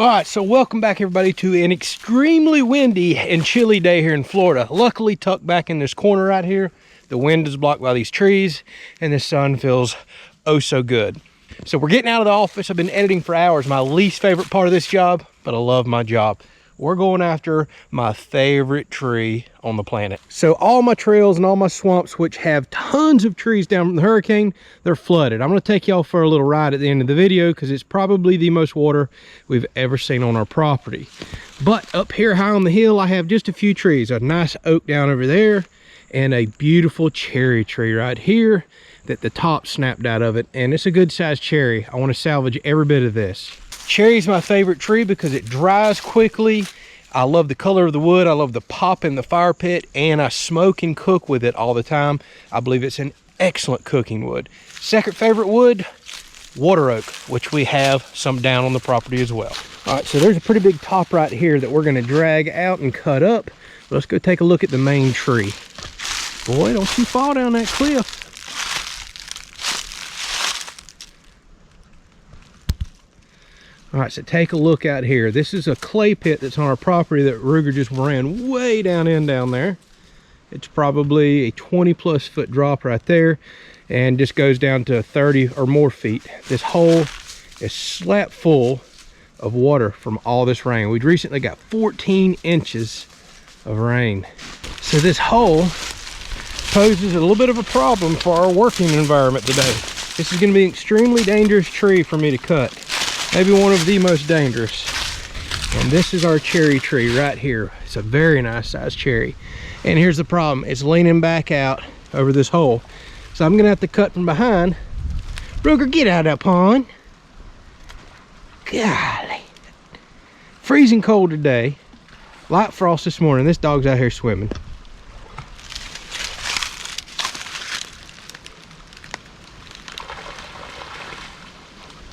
All right, so welcome back everybody to an extremely windy and chilly day here in Florida. Luckily tucked back in this corner right here, the wind is blocked by these trees and the sun feels oh so good. So we're getting out of the office. I've been editing for hours, my least favorite part of this job, but I love my job. We're going after my favorite tree on the planet. So all my trails and all my swamps, which have tons of trees down from the hurricane, they're flooded. I'm gonna take y'all for a little ride at the end of the video because it's probably the most water we've ever seen on our property. But up here high on the hill, I have just a few trees. A nice oak down over there and a beautiful cherry tree right here that the top snapped out of it. And it's a good sized cherry. I wanna salvage every bit of this. Cherry is my favorite tree because it dries quickly. I love the color of the wood. I love the pop in the fire pit, and I smoke and cook with it all the time. I believe it's an excellent cooking wood. Second favorite wood, water oak, which we have some down on the property as well. All right, so there's a pretty big top right here that we're gonna drag out and cut up. Let's go take a look at the main tree. Boy, don't you fall down that cliff. All right, so take a look out here. This is a clay pit that's on our property that Ruger just ran way down there. It's probably a 20+ foot drop right there and just goes down to 30 or more feet. This hole is slap full of water from all this rain. We recently got 14 inches of rain. So this hole poses a little bit of a problem for our working environment today. This is gonna be an extremely dangerous tree for me to cut. Maybe one of the most dangerous. And this is our cherry tree right here. It's a very nice sized cherry. And here's the problem, it's leaning back out over this hole. So I'm gonna have to cut from behind. Ruger, get out of that pond. Golly. Freezing cold today. Light frost this morning. This dog's out here swimming.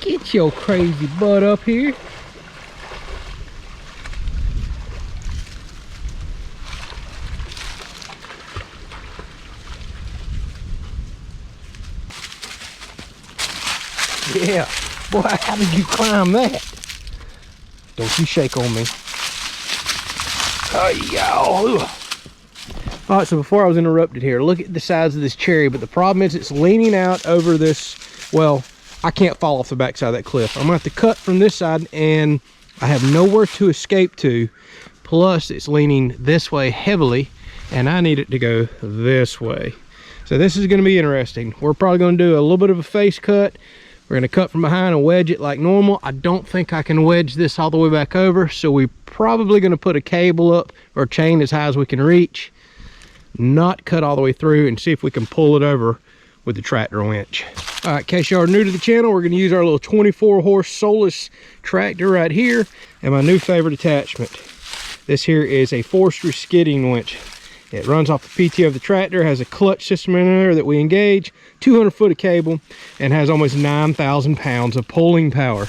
Get your crazy butt up here. Yeah, boy, how did you climb that? Don't you shake on me. Oh, all right, so before I was interrupted here, look at the size of this cherry, but the problem is it's leaning out over this, well, I can't fall off the backside of that cliff. I'm gonna have to cut from this side and I have nowhere to escape to. Plus it's leaning this way heavily and I need it to go this way. So this is gonna be interesting. We're probably gonna do a little bit of a face cut. We're gonna cut from behind and wedge it like normal. I don't think I can wedge this all the way back over. So we're probably gonna put a cable up or chain as high as we can reach, not cut all the way through, and see if we can pull it over with the tractor winch. All right, in case y'all are new to the channel, we're gonna use our little 24-horse Solus tractor right here and my new favorite attachment. This here is a forestry skidding winch. It runs off the PTO of the tractor, has a clutch system in there that we engage, 200 foot of cable, and has almost 9,000 pounds of pulling power.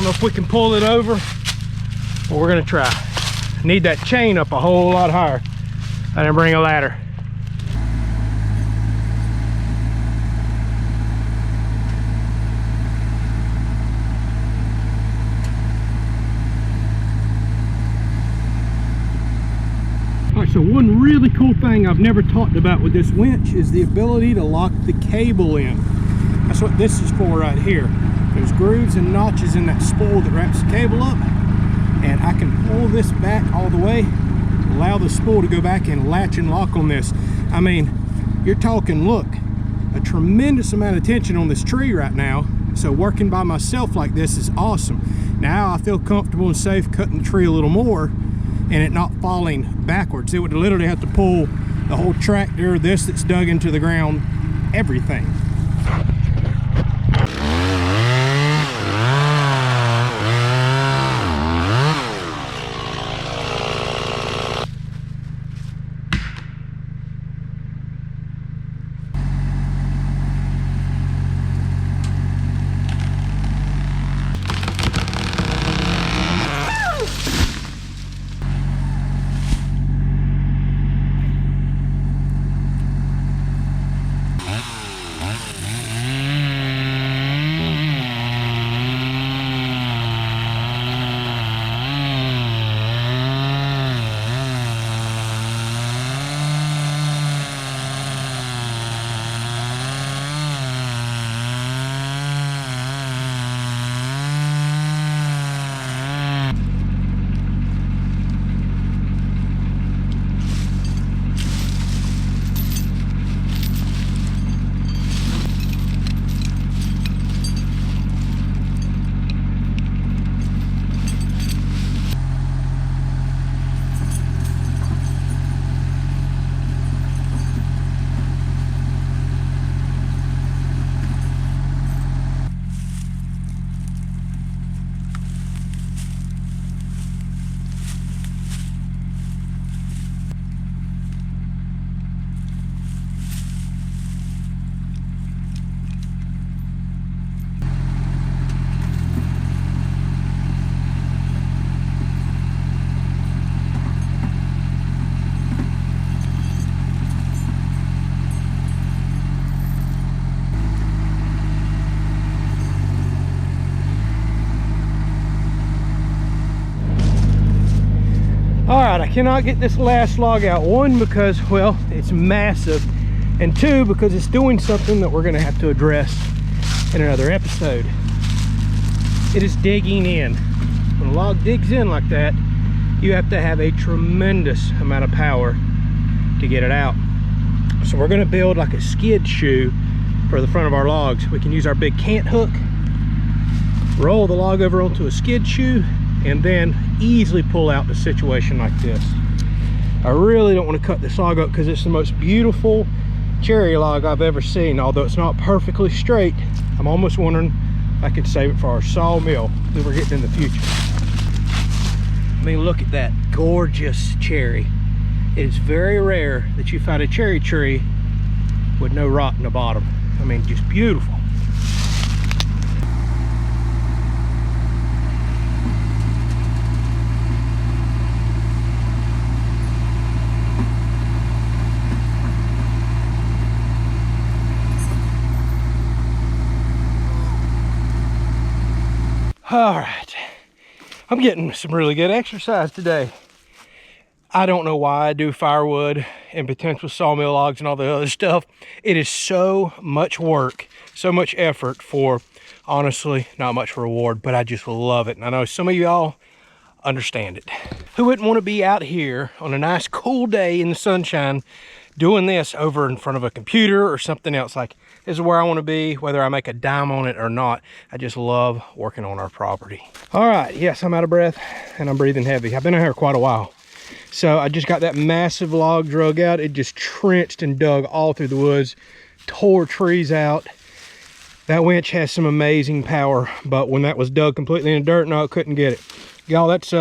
don't know if we can pull it over, but we're gonna try. Need that chain up a whole lot higher. I didn't bring a ladder. All right, so one really cool thing I've never talked about with this winch is the ability to lock the cable in. That's what this is for right here. There's grooves and notches in that spool that wraps the cable up, and I can pull this back all the way, allow the spool to go back and latch and lock on this. I mean, you're talking, look, a tremendous amount of tension on this tree right now. So working by myself like this is awesome. Now I feel comfortable and safe cutting the tree a little more and it not falling backwards. It would literally have to pull the whole tractor, this that's dug into the ground, everything. All right, I cannot get this last log out. One, because, well, it's massive. And two, because it's doing something that we're gonna have to address in another episode. It is digging in. When a log digs in like that, you have to have a tremendous amount of power to get it out. So we're gonna build like a skid shoe for the front of our logs. We can use our big cant hook, roll the log over onto a skid shoe, and then easily pull out the situation like this. I really don't want to cut this log up because it's the most beautiful cherry log I've ever seen. Although it's not perfectly straight, I'm almost wondering if I could save it for our sawmill that we're getting in the future. I mean, look at that gorgeous cherry. It is very rare that you find a cherry tree with no rot in the bottom. I mean, just beautiful. All right, I'm getting some really good exercise today. I don't know why I do firewood and potential sawmill logs and all the other stuff. It is so much work, so much effort for, honestly, not much reward, but I just love it. And I know some of y'all understand it. Who wouldn't want to be out here on a nice cool day in the sunshine doing this over in front of a computer or something else? Like, this is where I want to be, whether I make a dime on it or not. I just love working on our property. All right, yes, I'm out of breath and I'm breathing heavy. I've been out here quite a while. So I just got that massive log drug out. It just trenched and dug all through the woods, tore trees out. That winch has some amazing power, but when that was dug completely in the dirt, no, I couldn't get it. Y'all, that's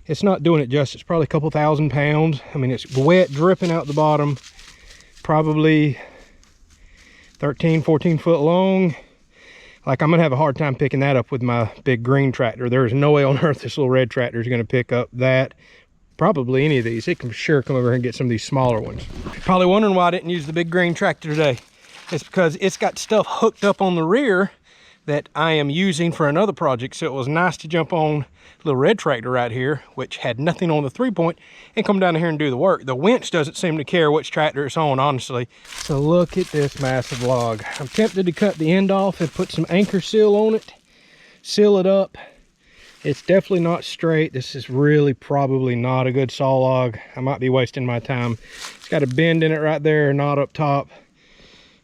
it's not doing it justice. It's probably a couple thousand pounds. I mean, it's wet, dripping out the bottom, probably 13, 14 foot long. Like, I'm gonna have a hard time picking that up with my big green tractor. There is no way on earth this little red tractor is gonna pick up that. Probably any of these. It can sure come over here and get some of these smaller ones. Probably wondering why I didn't use the big green tractor today. It's because it's got stuff hooked up on the rear that I am using for another project. So it was nice to jump on the little red tractor right here, which had nothing on the 3-point, and come down here and do the work. The winch doesn't seem to care which tractor it's on, honestly. So look at this massive log. I'm tempted to cut the end off and put some anchor seal on it, seal it up. It's definitely not straight. This is really probably not a good saw log. I might be wasting my time. It's got a bend in it right there, not up top.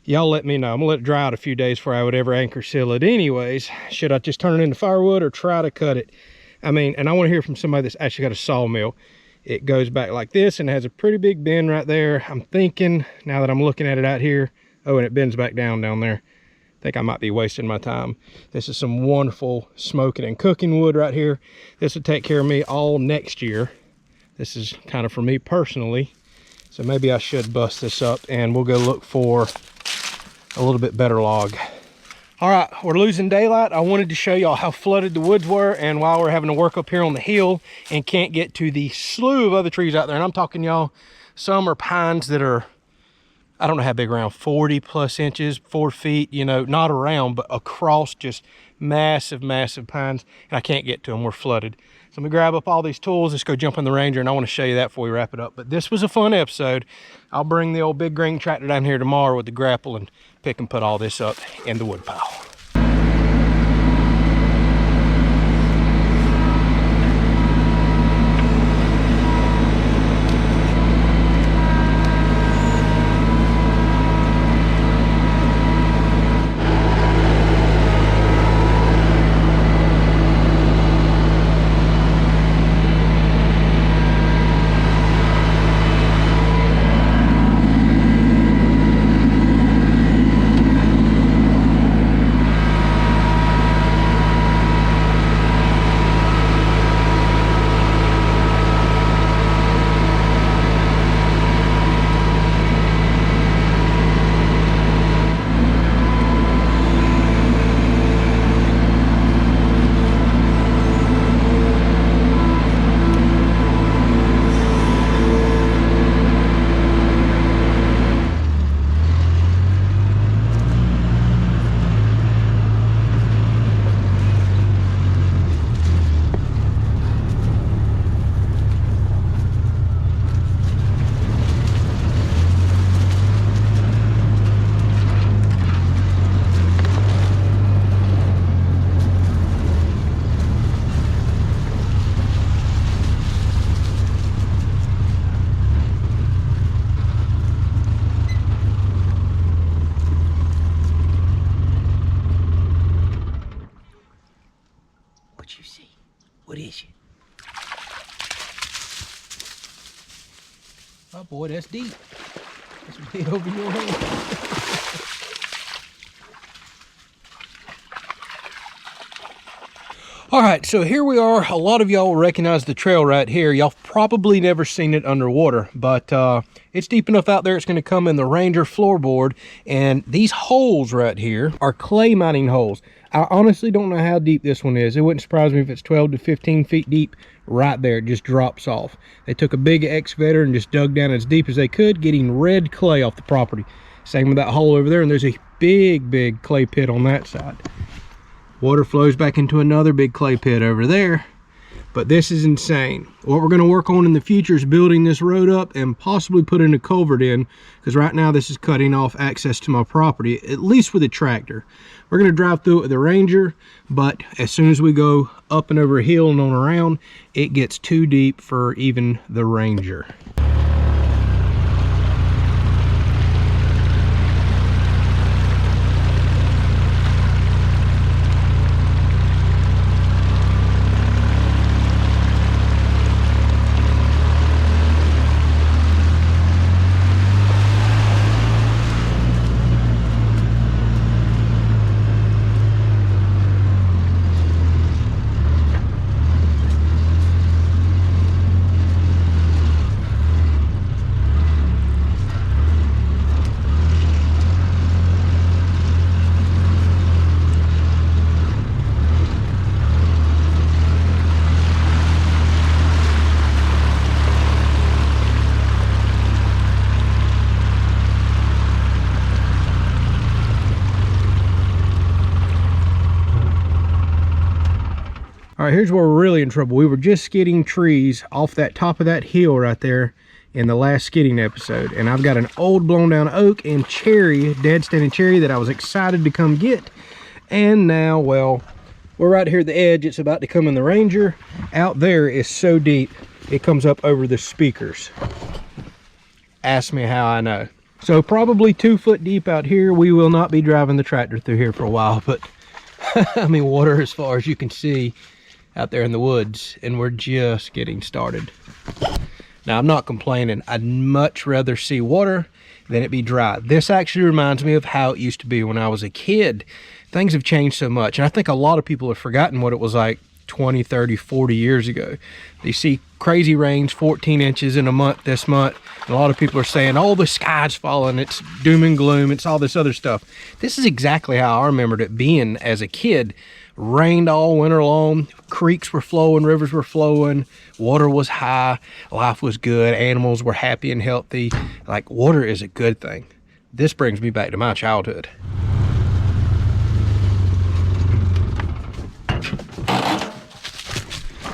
Y'all let me know. I'm gonna let it dry out a few days before I would ever anchor seal it anyways. Should I just turn it into firewood or try to cut it? I mean, and I want to hear from somebody that's actually got a sawmill. It goes back like this and has a pretty big bend right there. I'm thinking, now that I'm looking at it out here, oh, and it bends back down there. I think I might be wasting my time. This is some wonderful smoking and cooking wood right here. This will take care of me all next year. This is kind of for me personally. So maybe I should bust this up and we'll go look for a little bit better log. All right, we're losing daylight. I wanted to show y'all how flooded the woods were, and while we're having to work up here on the hill and can't get to the slew of other trees out there, and I'm talking y'all, some are pines that are, I don't know how big, around 40 plus inches, 4 feet, you know, not around, but across, just massive, massive pines, and I can't get to them. We're flooded. So I'm gonna grab up all these tools. Let's go jump in the Ranger, and I want to show you that before we wrap it up. But this was a fun episode. I'll bring the old big green tractor down here tomorrow with the grapple and pick and put all this up in the wood pile. What you see? What is it? Oh boy, that's deep. That's way over your head. All right, so here we are. A lot of y'all will recognize the trail right here. Y'all probably never seen it underwater, but it's deep enough out there. It's going to come in the Ranger floorboard, and these holes right here are clay mining holes. I honestly don't know how deep this one is. It wouldn't surprise me if it's 12 to 15 feet deep right there. It just drops off. They took a big excavator and just dug down as deep as they could, getting red clay off the property. Same with that hole over there, and there's a big clay pit on that side. Water flows back into another big clay pit over there. But this is insane. What we're going to work on in the future is building this road up and possibly putting a culvert in, because right now this is cutting off access to my property, at least with a tractor. We're going to drive through it with the Ranger, but as soon as we go up and over a hill and on around, it gets too deep for even the Ranger. All right, here's where we're really in trouble. We were just skidding trees off that top of that hill right there in the last skidding episode. And I've got an old blown down oak and cherry, dead standing cherry, that I was excited to come get. And now, well, we're right here at the edge. It's about to come in the Ranger. Out there is so deep, it comes up over the speakers. Ask me how I know. So probably 2 foot deep out here. We will not be driving the tractor through here for a while, but I mean, water as far as you can see out there in the woods, and we're just getting started. Now, I'm not complaining. I'd much rather see water than it be dry. This actually reminds me of how it used to be when I was a kid. Things have changed so much, and I think a lot of people have forgotten what it was like 20, 30, 40 years ago. You see crazy rains, 14 inches in a month this month. And a lot of people are saying, oh, the sky's falling, it's doom and gloom, it's all this other stuff. This is exactly how I remembered it being as a kid. Rained all winter long, creeks were flowing, rivers were flowing, water was high, life was good, animals were happy and healthy. Like, water is a good thing. This brings me back to my childhood.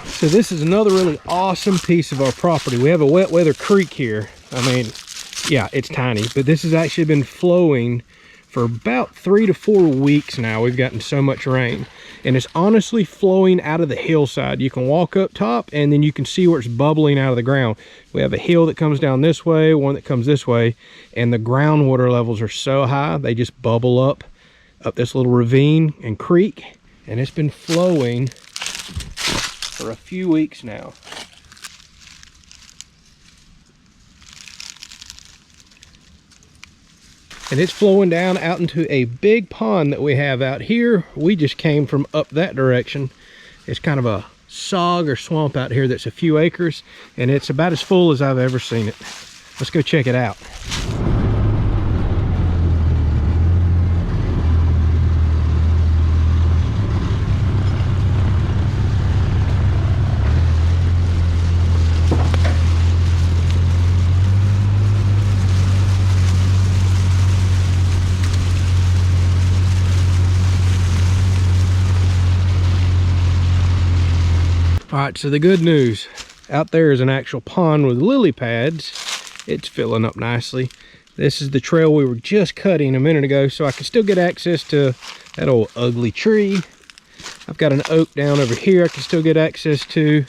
So this is another really awesome piece of our property. We have a wet weather creek here. I mean, yeah, it's tiny, but this has actually been flowing for about 3 to 4 weeks now. We've gotten so much rain, and it's honestly flowing out of the hillside. You can walk up top and then you can see where it's bubbling out of the ground. We have a hill that comes down this way, one that comes this way, and the groundwater levels are so high, they just bubble up this little ravine and creek, and it's been flowing for a few weeks now. And it's flowing down out into a big pond that we have out here. We just came from up that direction. It's kind of a sog or swamp out here that's a few acres, and it's about as full as I've ever seen it. Let's go check it out. All right, so the good news, out there is an actual pond with lily pads. It's filling up nicely. This is the trail we were just cutting a minute ago, so I can still get access to that old ugly tree. I've got an oak down over here I can still get access to.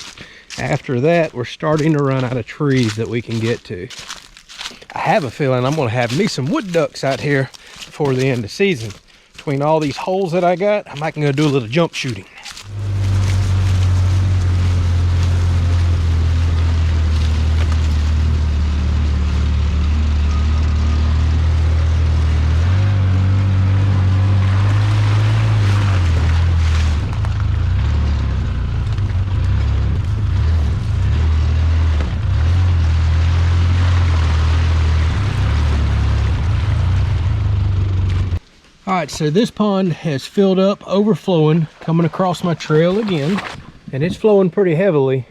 After that, we're starting to run out of trees that we can get to. I have a feeling I'm gonna have me some wood ducks out here before the end of the season. Between all these holes that I got, I might go do a little jump shooting. All right, so this pond has filled up, overflowing, coming across my trail again, and it's flowing pretty heavily.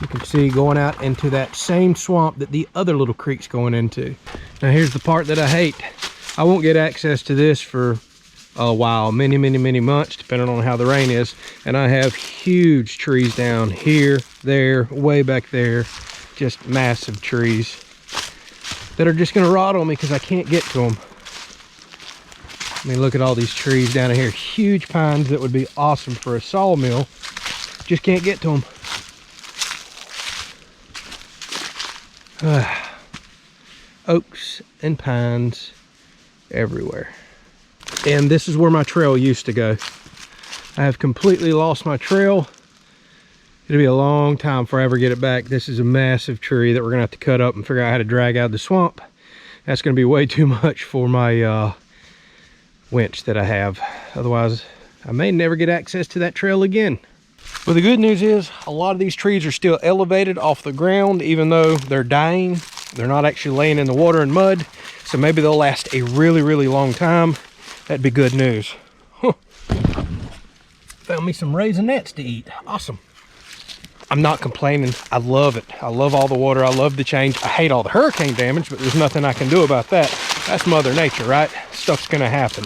You can see going out into that same swamp that the other little creek's going into. Now here's the part that I hate. I won't get access to this for a while, many months, depending on how the rain is. And I have huge trees down here, there, way back there, just massive trees that are just gonna rot on me because I can't get to them. I mean, look at all these trees down here. Huge pines that would be awesome for a sawmill. Just can't get to them. Oaks and pines everywhere. And this is where my trail used to go. I have completely lost my trail. It'll be a long time before I ever get it back. This is a massive tree that we're gonna have to cut up and figure out how to drag out of the swamp. That's gonna be way too much for my winch that I have. Otherwise, I may never get access to that trail again. Well, the good news is a lot of these trees are still elevated off the ground, even though they're dying. They're not actually laying in the water and mud, so maybe they'll last a really long time. That'd be good news. Huh. Found me some raisinets to eat. Awesome. I'm not complaining. I love it. I love all the water. I love the change. I hate all the hurricane damage, but there's nothing I can do about that. That's Mother Nature, right? Stuff's gonna happen.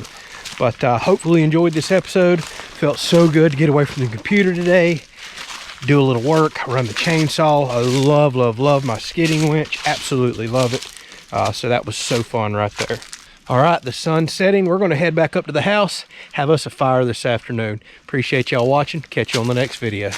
But hopefully you enjoyed this episode. felt so good to get away from the computer today, do a little work, run the chainsaw. I love, love, love my skidding winch. Absolutely love it. So that was so fun right there. All right, the sun's setting. We're going to head back up to the house, have us a fire this afternoon. Appreciate y'all watching. Catch you on the next video.